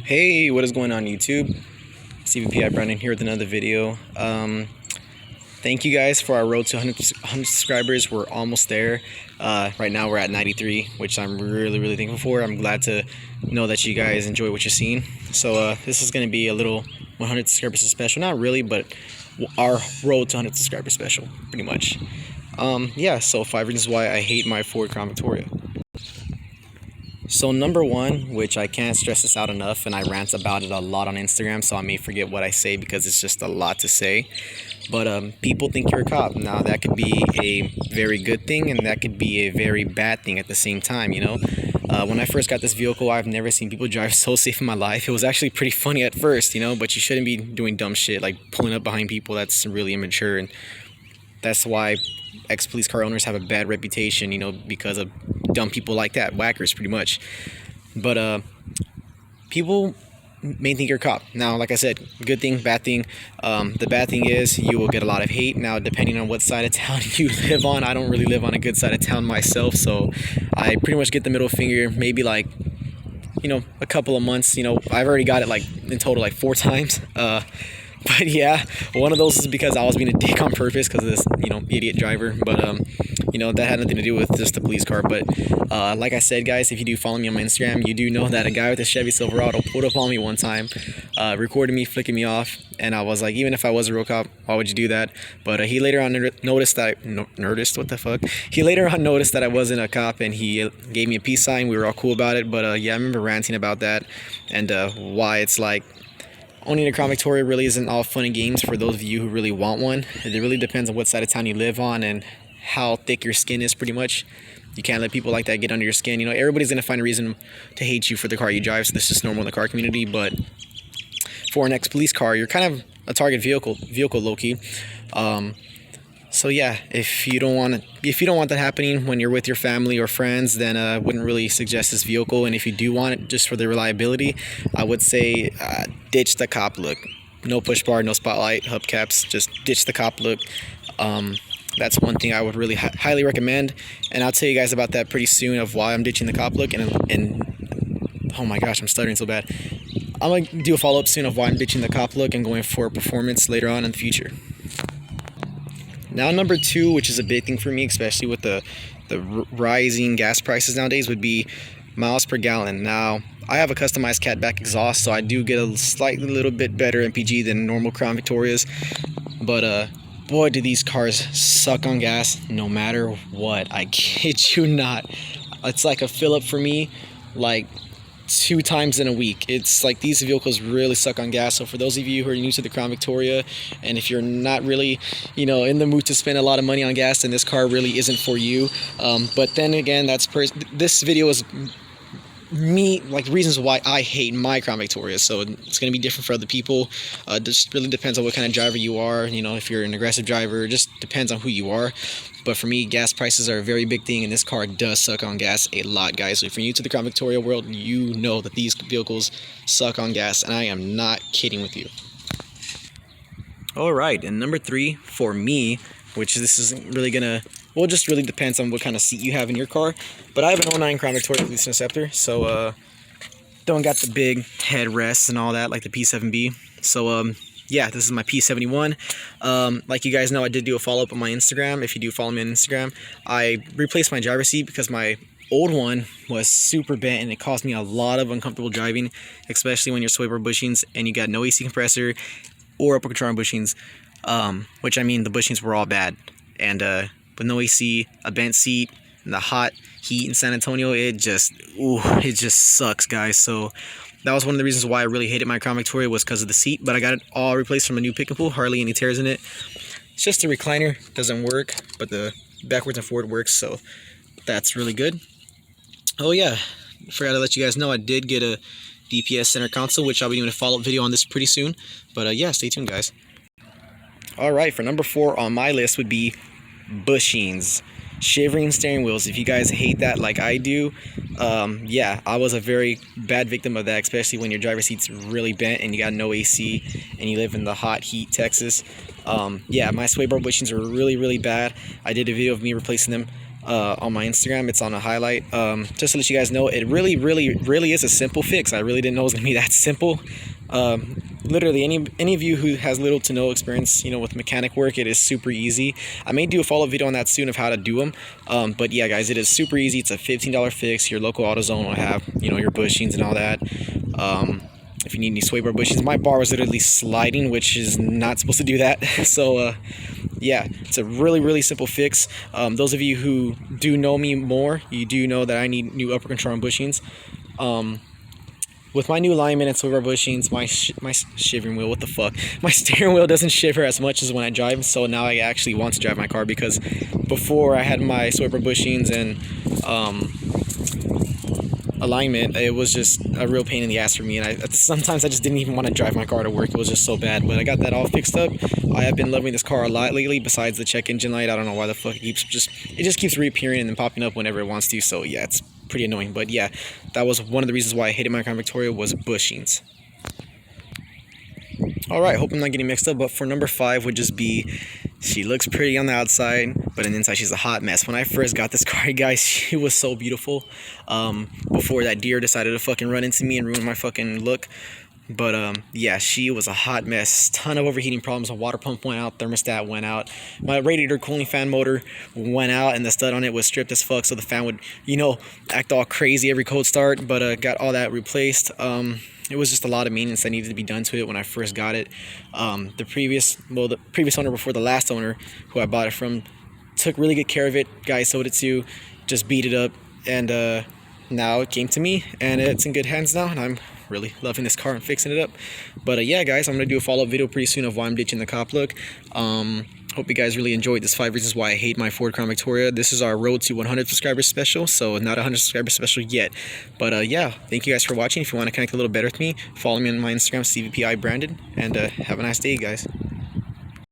Hey, what is going on YouTube? CVPI Brandon here with another video. Thank you guys for our road to 100 subscribers. We're almost there. Right now we're at 93, which I'm really thankful for. I'm glad to know that you guys enjoy what you're seeing. So this is going to be a little 100 subscribers special. Not really, but our road to 100 subscribers special, pretty much. Yeah, so 5 reasons why I hate my Ford Crown Victoria. So number one, which I can't stress this out enough, and I rant about it a lot on Instagram, so I may forget what I say because it's just a lot to say. But people think you're a cop. Now that could be a very good thing, and that could be a very bad thing at the same time, you know. When I first got this vehicle, I've never seen people drive so safe in my life. It was actually pretty funny at first, you know, but you shouldn't be doing dumb shit like pulling up behind people. That's really immature, and that's why ex-police car owners have a bad reputation, you know, because of dumb people like that, whackers pretty much. But people may think you're a cop. Now, like I said, good thing, bad thing. The bad thing is you will get a lot of hate. Now, depending on what side of town you live on, I don't really live on a good side of town myself, so I pretty much get the middle finger maybe like, you know, a couple of months. You know, I've already got it like in total like 4 times. But yeah, one of those is because I was being a dick on purpose because of this, you know, idiot driver. But you know, that had nothing to do with just the police car. But like I said, guys, if you do follow me on my Instagram, you do know that a guy with a Chevy Silverado pulled up on me one time, recorded me flicking me off, and I was like, even if I was a real cop, why would you do that? But he later on noticed that He later on noticed that I wasn't a cop, and he gave me a peace sign. We were all cool about it. But yeah, I remember ranting about that and why it's like, owning a Crown Victoria really isn't all fun and games for those of you who really want one. It really depends on what side of town you live on and how thick your skin is, pretty much. You can't let people like that get under your skin. You know, everybody's going to find a reason to hate you for the car you drive, so this is normal in the car community. But for an ex-police car, you're kind of a target vehicle low-key. So yeah, if you don't want that happening when you're with your family or friends, then I wouldn't really suggest this vehicle. And if you do want it just for the reliability, I would say ditch the cop look. No push bar, no spotlight, hubcaps, just ditch the cop look. That's one thing I would really highly recommend, and I'll tell you guys about that pretty soon of why I'm ditching the cop look. And oh my gosh, I'm stuttering so bad. I'm gonna do a follow-up soon of why I'm ditching the cop look and going for performance later on in the future. Now, number 2, which is a big thing for me, especially with the rising gas prices nowadays, would be miles per gallon. Now, I have a customized catback exhaust, so I do get a slightly little bit better MPG than normal Crown Victorias. But boy, do these cars suck on gas no matter what. I kid you not. It's like a fill up for me, like 2 times in a week. It's like these vehicles really suck on gas. So for those of you who are new to the Crown Victoria, and if you're not really, you know, in the mood to spend a lot of money on gas, then this car really isn't for you. But then again, this video is me, like, reasons why I hate my Crown Victoria. So it's going to be different for other people. It just really depends on what kind of driver you are. You know, if you're an aggressive driver, it just depends on who you are. But for me, gas prices are a very big thing, and this car does suck on gas a lot, guys. So if you're new to the Crown Victoria world, you know that these vehicles suck on gas, and I am not kidding with you. All right, and number 3 for me, which this isn't really gonna, well, it just really depends on what kind of seat you have in your car. But I have an 09 Crown Victoria Police Interceptor, so don't got the big headrests and all that like the P7B. So yeah, this is my P71. Like you guys know, I did do a follow-up on my Instagram. If you do follow me on Instagram, I replaced my driver's seat because my old one was super bent and it caused me a lot of uncomfortable driving, especially when you're sway bar bushings and you got no AC compressor or upper control bushings, which, I mean, the bushings were all bad. And with no AC, a bent seat, and the hot heat in San Antonio, it just sucks, guys. So that was one of the reasons why I really hated my Crown Victoria, was because of the seat. But I got it all replaced from a new pick and pull, hardly any tears in it. It's just the recliner doesn't work, but the backwards and forward works, so that's really good. Oh yeah, forgot to let you guys know, I did get a DPS center console, which I'll be doing a follow-up video on this pretty soon. But yeah, stay tuned, guys. All right, for number 4 on my list would be bushings. Shivering steering wheels. If you guys hate that like I do, yeah, I was a very bad victim of that, especially when your driver's seat's really bent and you got no AC and you live in the hot heat Texas. Yeah, my sway bar bushings are really bad. I did a video of me replacing them. on my Instagram. It's on a highlight. Just to let you guys know, it really is a simple fix. I really didn't know it was gonna be that simple. Literally any of you who has little to no experience, you know, with mechanic work, it is super easy. I may do a follow-up video on that soon of how to do them. But yeah, guys, it is super easy. It's a $15 fix. Your local AutoZone will have, you know, your bushings and all that. If you need any sway bar bushings, my bar was literally sliding, which is not supposed to do that. So yeah, it's a really simple fix. Those of you who do know me more, you do know that I need new upper control on bushings. With my new alignment and sway bar bushings, my shivering wheel, what the fuck? My steering wheel doesn't shiver as much as when I drive, so now I actually want to drive my car, because before I had my sway bar bushings and alignment, it was just a real pain in the ass for me, and sometimes I just didn't even want to drive my car to work. It was just so bad, but I got that all fixed up. I have been loving this car a lot lately, besides the check engine light. I don't know why the fuck it just keeps reappearing and then popping up whenever it wants to, so yeah, it's pretty annoying. But yeah, that was one of the reasons why I hated my Crown Victoria, was bushings. Alright, hope I'm not getting mixed up, but for number 5 would just be, she looks pretty on the outside, but on the inside she's a hot mess. When I first got this car, guys, she was so beautiful. Before that deer decided to fucking run into me and ruin my fucking look. But yeah, she was a hot mess. Ton of overheating problems. A water pump went out, thermostat went out. My radiator cooling fan motor went out, and the stud on it was stripped as fuck, so the fan would, you know, act all crazy every cold start. But got all that replaced. It was just a lot of maintenance that needed to be done to it when I first got it. The previous owner before the last owner, who I bought it from, took really good care of it. Guys sold it to, just beat it up, and now it came to me, and it's in good hands now, and I'm really loving this car and fixing it up. But yeah, guys, I'm gonna do a follow-up video pretty soon of why I'm ditching the cop look. Hope you guys really enjoyed this 5 reasons why I hate my Ford Crown Victoria. This is our road to 100 subscribers special, so not 100 subscribers special yet. But yeah, thank you guys for watching. If you want to connect a little better with me, follow me on my Instagram, CVPI Brandon, and have a nice day, guys.